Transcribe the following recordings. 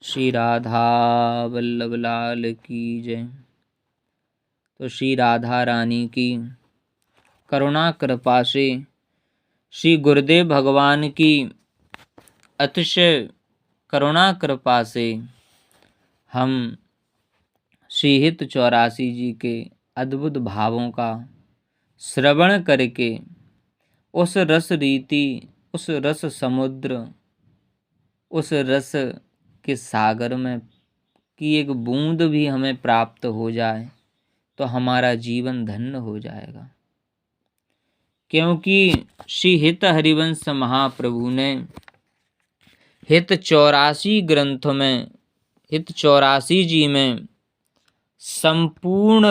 श्री राधा वल्लभ लाल की जय। तो श्री राधा रानी की करुणा कृपा से श्री गुरुदेव भगवान की अतिशय करुणा कृपा से हम श्री हित 84 जी के अद्भुत भावों का श्रवण करके उस रस रीति, उस रस समुद्र, उस रस के सागर में की एक बूंद भी हमें प्राप्त हो जाए तो हमारा जीवन धन्य हो जाएगा। क्योंकि श्री हित हरिवंश महाप्रभु ने हित 84 ग्रंथ में, हित 84 जी में संपूर्ण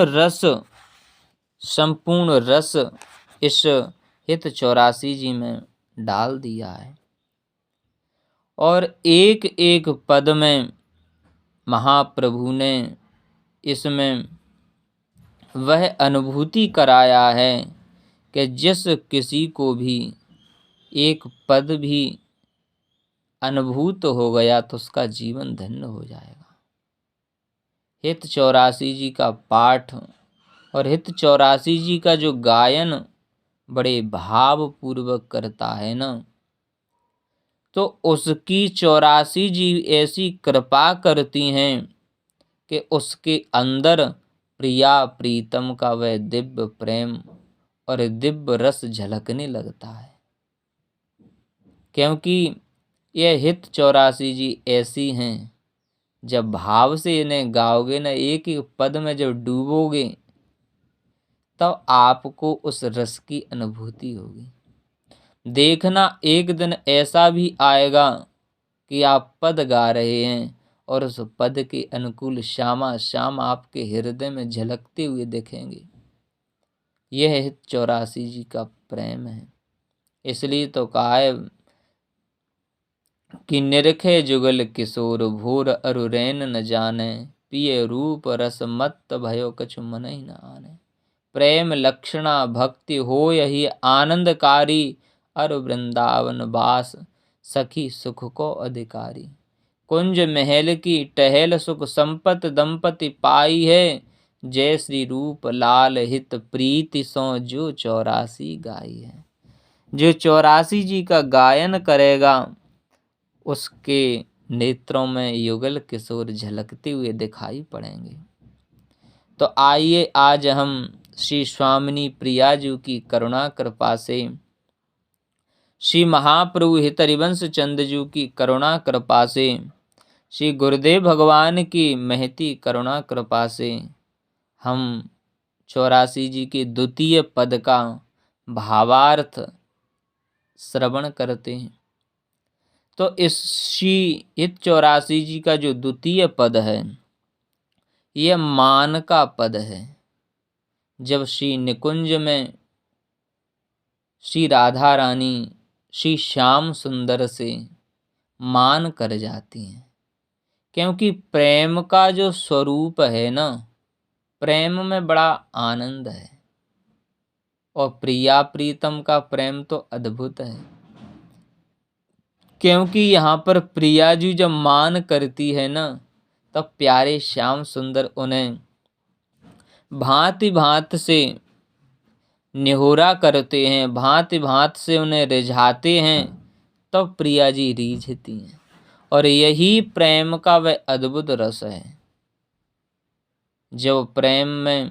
रस इस हित 84 जी में डाल दिया है और एक एक पद में महाप्रभु ने इसमें वह अनुभूति कराया है कि जिस किसी को भी एक पद भी अनुभूत हो गया तो उसका जीवन धन्य हो जाएगा। हित 84 जी का पाठ और हित 84 जी का जो गायन बड़े भाव पूर्वक करता है ना, तो उसकी 84 जी ऐसी कृपा करती हैं कि उसके अंदर प्रिया प्रीतम का वह दिव्य प्रेम और दिव्य रस झलकने लगता है। क्योंकि यह हित 84 जी ऐसी हैं, जब भाव से इन्हें गाओगे ना, एक एक पद में जब डूबोगे तब आपको उस रस की अनुभूति होगी। देखना एक दिन ऐसा भी आएगा कि आप पद गा रहे हैं और उस पद के अनुकूल श्यामा श्याम आपके हृदय में झलकते हुए दिखेंगे। यह हित 84 जी का प्रेम है। इसलिए तो कहा है कि निरखे जुगल किशोर भोर अरुरैन न जाने, पिए रूप रस मत्त भयो कछु मन ही न आने। प्रेम लक्षणा भक्ति हो यही आनंदकारी, अरु वृंदावन वास सखी सुख को अधिकारी। कुंज महल की टहल सुख संपत दंपति पाई है, जय श्री रूप लाल हित प्रीति सो जो 84 गाई है। जो 84 जी का गायन करेगा उसके नेत्रों में युगल किशोर झलकते हुए दिखाई पड़ेंगे। तो आइए आज हम श्री स्वामिनी प्रिया जी की करुणा कृपा से, श्री महाप्रभु हित हरिवंश चंद्र जी की करुणा कृपा से, श्री गुरुदेव भगवान की महती करुणा कृपा से हम 84 जी के द्वितीय पद का भावार्थ श्रवण करते हैं। तो इस श्री हित 84 जी का जो द्वितीय पद है, यह मान का पद है। जब श्री निकुंज में श्री राधा रानी श्री श्याम सुंदर से मान कर जाती हैं, क्योंकि प्रेम का जो स्वरूप है ना, प्रेम में बड़ा आनंद है और प्रिया प्रीतम का प्रेम तो अद्भुत है। क्योंकि यहाँ पर प्रिया जी जब मान करती है ना, तब प्यारे श्याम सुंदर उन्हें भांति भांति से निहोरा करते हैं, भांति भांति से उन्हें रिझाते हैं, तब प्रिया जी रीझती हैं। और यही प्रेम का वह अद्भुत रस है। जब प्रेम में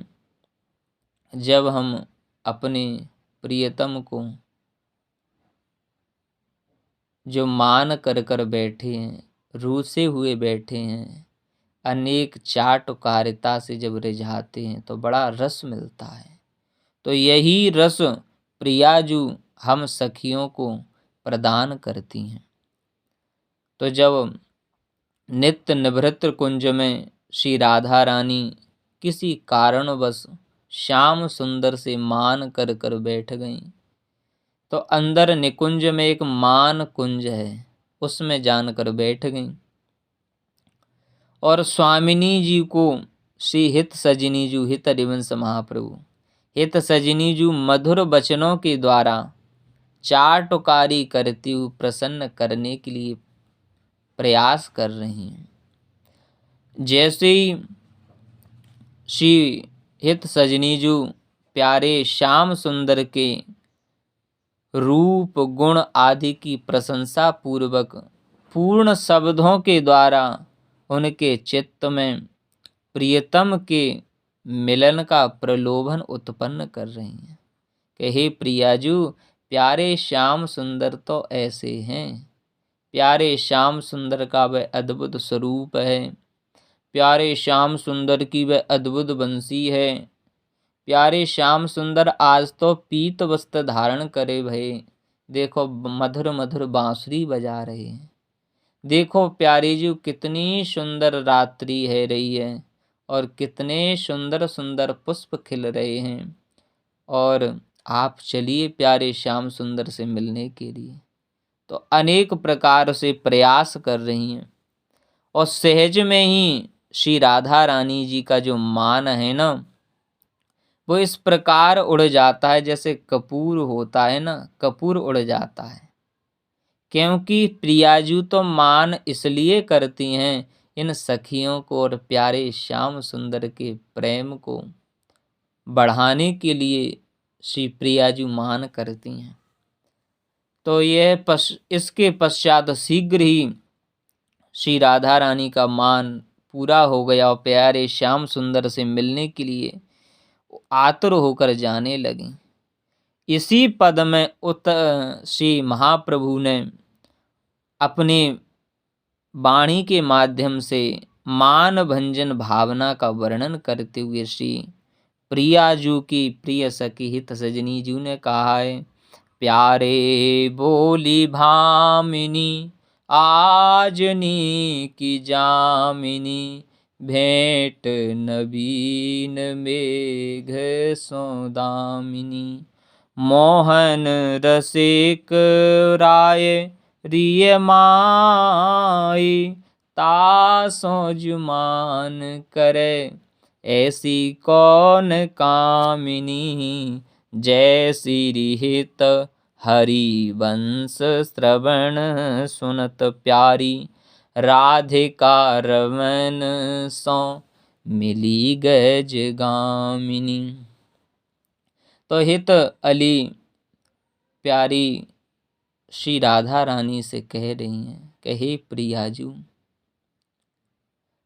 जब हम अपने प्रियतम को जो मान कर कर बैठे हैं, रूसे हुए बैठे हैं, अनेक चाटुकारिता से जब रिझाते हैं तो बड़ा रस मिलता है। तो यही रस प्रियाजू हम सखियों को प्रदान करती हैं। तो जब नित्य निभृत कुंज में श्री राधा रानी किसी कारणवश श्याम सुंदर से मान कर कर बैठ गईं, तो अंदर निकुंज में एक मान कुंज है, उसमें जानकर बैठ गईं और स्वामिनी जी को श्री हित सजनी जू हित हरिवंश महाप्रभु हित सजनी जू मधुर वचनों के द्वारा चाटुकारी करती हुई प्रसन्न करने के लिए प्रयास कर रही हैं। जैसे ही श्री हित सजनी जू प्यारे श्याम सुंदर के रूप गुण आदि की प्रशंसा पूर्वक पूर्ण शब्दों के द्वारा उनके चित्त में प्रियतम के मिलन का प्रलोभन उत्पन्न कर रही हैं कि हे प्रियाजू, प्यारे श्याम सुंदर तो ऐसे हैं, प्यारे श्याम सुंदर का वह अद्भुत स्वरूप है, प्यारे श्याम सुंदर की वह अद्भुत बंसी है, प्यारे श्याम सुंदर आज तो पीत वस्त्र धारण करे भये, देखो मधुर मधुर बांसुरी बजा रहे हैं, देखो प्यारी जी कितनी सुंदर रात्रि है रही है और कितने सुंदर सुंदर पुष्प खिल रहे हैं, और आप चलिए प्यारे श्याम सुंदर से मिलने के लिए। तो अनेक प्रकार से प्रयास कर रही हैं और सहज में ही श्री राधा रानी जी का जो मान है ना, वो इस प्रकार उड़ जाता है जैसे कपूर होता है ना, कपूर उड़ जाता है। क्योंकि प्रियाजू तो मान इसलिए करती हैं इन सखियों को और प्यारे श्याम सुंदर के प्रेम को बढ़ाने के लिए श्री प्रियाजू मान करती हैं। तो यह इसके पश्चात शीघ्र ही श्री राधा रानी का मान पूरा हो गया और प्यारे श्याम सुंदर से मिलने के लिए आतुर होकर जाने लगी। इसी पद में श्री महाप्रभु ने अपने वाणी के माध्यम से मान भंजन भावना का वर्णन करते हुए श्री प्रियाजू की प्रिय सखी हित सजनी जू ने कहा है, प्यारे बोली भामिनी आजनी की जामिनी, भेंट नवीन मेघ सौदामिनी, मोहन रसिक राय रिय माई, तासों जुमान करे ऐसी कौन कामिनी, जैसी रिहित हरिवंश श्रवण सुनत प्यारी, राधिका रमन सो मिली गज गामिनी। तो हित अली प्यारी श्री राधा रानी से कह रही हैं कि हे प्रियाजू,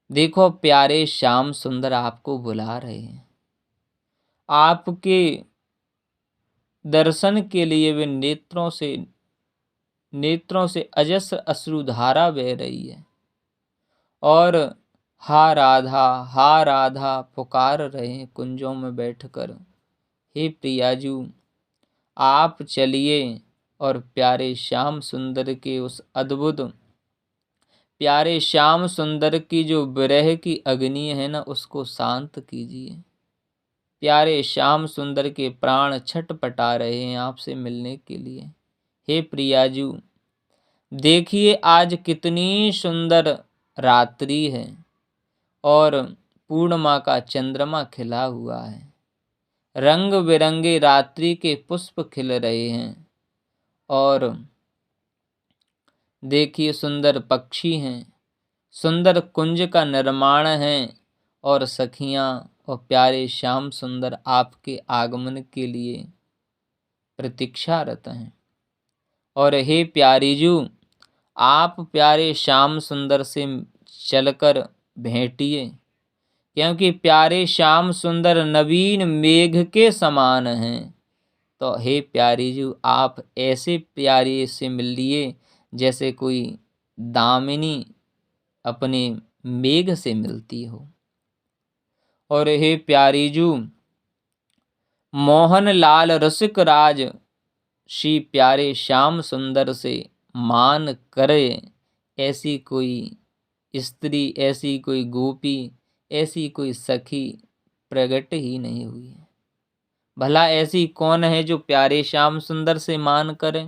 देखो प्यारे श्याम सुंदर आपको बुला रहे हैं, आपके दर्शन के लिए वे नेत्रों से अजस्र अश्रुधारा बह रही है और हा राधा पुकार रहे हैं कुंजों में बैठकर। हे प्रियाजू, आप चलिए और प्यारे श्याम सुंदर के उस अद्भुत प्यारे श्याम सुंदर की जो विरह की अग्नि है ना, उसको शांत कीजिए। प्यारे श्याम सुंदर के प्राण छटपटा रहे हैं आपसे मिलने के लिए। हे प्रियाजू, देखिए आज कितनी सुंदर रात्रि है और पूर्णिमा का चंद्रमा खिला हुआ है, रंग बिरंगे रात्रि के पुष्प खिल रहे हैं और देखिए सुंदर पक्षी हैं, सुंदर कुंज का निर्माण है और सखियां और प्यारे श्याम सुंदर आपके आगमन के लिए प्रतीक्षारत हैं। और हे प्यारीजू, आप प्यारे श्याम सुंदर से चलकर भेंटिए, क्योंकि प्यारे श्याम सुंदर नवीन मेघ के समान हैं। तो हे प्यारीजू, आप ऐसे प्यारे से मिल लिए जैसे कोई दामिनी अपने मेघ से मिलती हो। और हे प्यारीजू, मोहन लाल रसिक राज श्री प्यारे श्याम सुंदर से मान करे ऐसी कोई स्त्री, ऐसी कोई गोपी, ऐसी कोई सखी प्रकट ही नहीं हुई है। भला ऐसी कौन है जो प्यारे श्याम सुंदर से मान करे।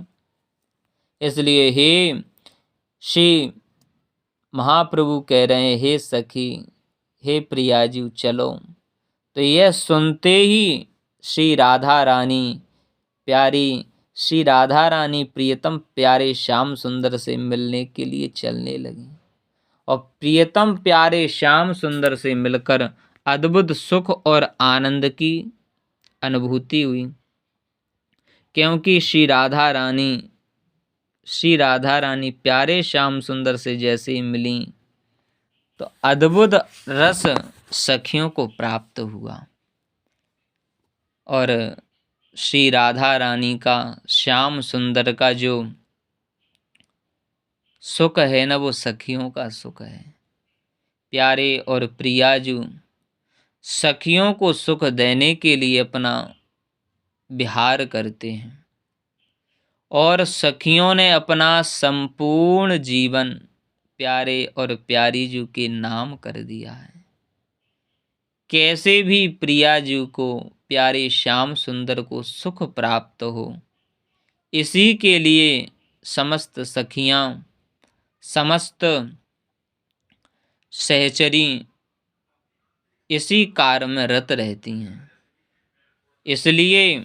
इसलिए हे श्री महाप्रभु कह रहे हैं, हे सखी, हे प्रियाजू चलो। तो यह सुनते ही श्री राधा रानी प्यारी श्री राधा रानी प्रियतम प्यारे श्याम सुंदर से मिलने के लिए चलने लगी और प्रियतम प्यारे श्याम सुंदर से मिलकर अद्भुत सुख और आनंद की अनुभूति हुई। क्योंकि श्री राधा रानी प्यारे श्याम सुंदर से जैसे ही मिली तो अद्भुत रस सखियों को प्राप्त हुआ और श्री राधा रानी का श्याम सुंदर का जो सुख है ना, वो सखियों का सुख है। प्यारे और प्रियाजू सखियों को सुख देने के लिए अपना विहार करते हैं और सखियों ने अपना संपूर्ण जीवन प्यारे और प्यारी जू के नाम कर दिया है। कैसे भी प्रियाजू को, प्यारे श्याम सुंदर को सुख प्राप्त हो, इसी के लिए समस्त सखियां, समस्त सहचरी इसी कार्य में रत रहती हैं। इसलिए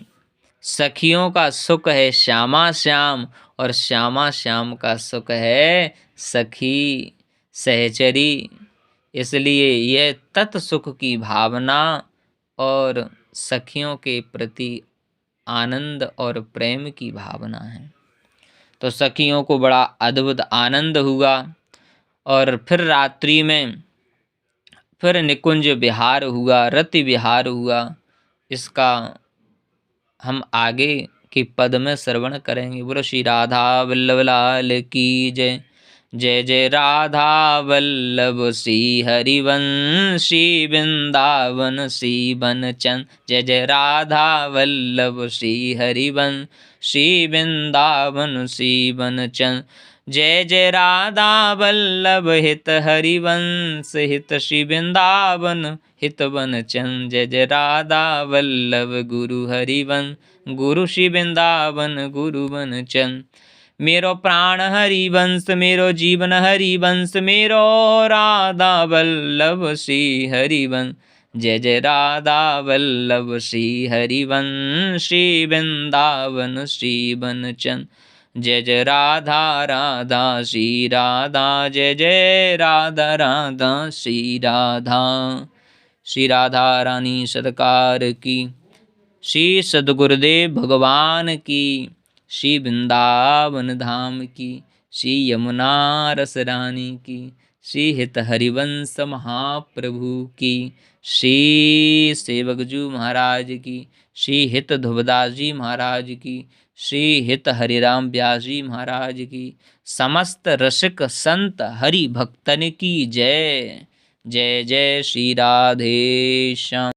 सखियों का सुख है श्यामा श्याम और श्यामा श्याम का सुख है सखी सहचरी। इसलिए यह तत् सुख की भावना और सखियों के प्रति आनंद और प्रेम की भावना है। तो सखियों को बड़ा अद्भुत आनंद हुआ और फिर रात्रि में फिर निकुंज विहार हुआ, रति विहार हुआ। इसका हम आगे के पद में श्रवण करेंगे। बोलो श्री राधा वल्लभ लाल की जय। जय जय राधा वल्लभ श्री हरिवंशी वृंदावन श्री बनचंद। जय जय राधा वल्लभ श्री हरिवंशी वृंदावन श्री बनचंद। जय जय राधा वल्लभ हित हरिवंश हित श्री वृंदावन हित बनचंद। जय जय राधा वल्लभ गुरु हरिवंश गुरु श्री वृंदावन गुरु बनचंद। मेरो प्राण हरिवंश मेरो जीवन हरिवंश मेरो राधा वल्लभ श्री हरिवंश। जय जय राधा वल्लभ श्री हरिवंश श्री वृंदावन श्री बनचंद। जय जय राधा राधा श्री राधा। जय जय राधा राधा श्री राधा। श्री राधा रानी सरकार की, श्री सद्गुरुदेव भगवान की, श्री वृंदावन धाम की, श्री यमुना रस रानी की, श्री हित हरिवंश महाप्रभु की, श्री सेवकजू महाराज की, श्री हित ध्रुवदास जी महाराज की, श्री हित हरिराम व्यास जी महाराज की, समस्त रसिक संत हरि भक्तन की जय। जय जय श्री राधे श्याम।